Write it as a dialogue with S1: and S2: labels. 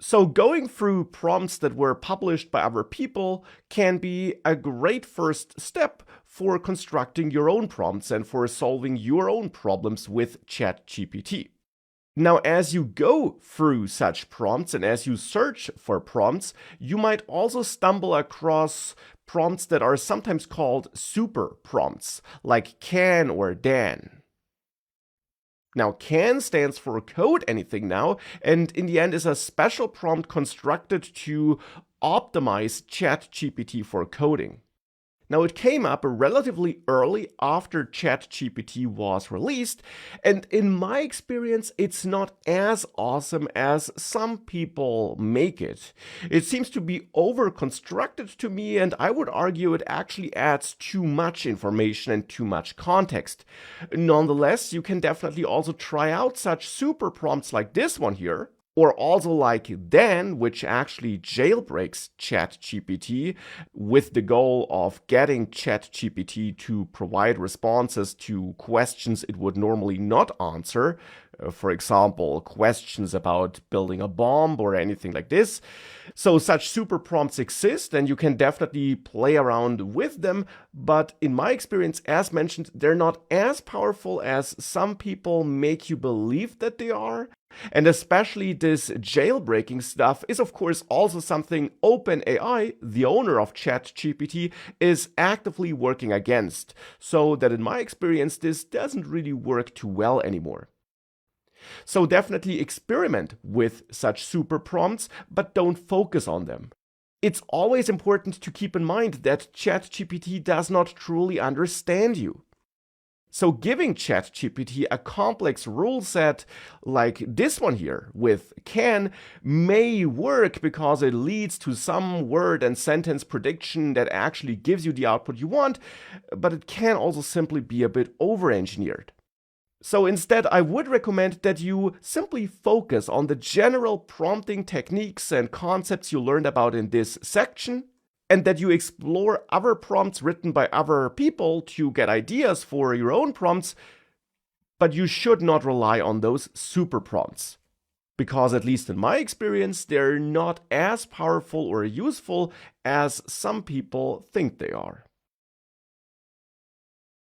S1: So going through prompts that were published by other people can be a great first step for constructing your own prompts and for solving your own problems with ChatGPT. Now, as you go through such prompts and as you search for prompts, you might also stumble across prompts that are sometimes called super prompts, like can or dan. Now, can stands for code anything now, and in the end is a special prompt constructed to optimize ChatGPT for coding. Now, it came up relatively early after ChatGPT was released, and in my experience, it's not as awesome as some people make it. It seems to be over-constructed to me, and I would argue it actually adds too much information and too much context. Nonetheless, you can definitely also try out such super prompts like this one here, or also like Dan, which actually jailbreaks ChatGPT with the goal of getting ChatGPT to provide responses to questions it would normally not answer. For example, questions about building a bomb or anything like this. So such super prompts exist and you can definitely play around with them, but in my experience, as mentioned, they're not as powerful as some people make you believe that they are. And especially this jailbreaking stuff is of course also something OpenAI, the owner of ChatGPT, is actively working against, so that in my experience this doesn't really work too well anymore. So definitely experiment with such super prompts, but don't focus on them. It's always important to keep in mind that ChatGPT does not truly understand you. So giving ChatGPT a complex rule set like this one here with can may work because it leads to some word and sentence prediction that actually gives you the output you want, but it can also simply be a bit over-engineered. So instead, I would recommend that you simply focus on the general prompting techniques and concepts you learned about in this section, and that you explore other prompts written by other people to get ideas for your own prompts, but you should not rely on those super prompts. Because at least in my experience, they're not as powerful or useful as some people think they are.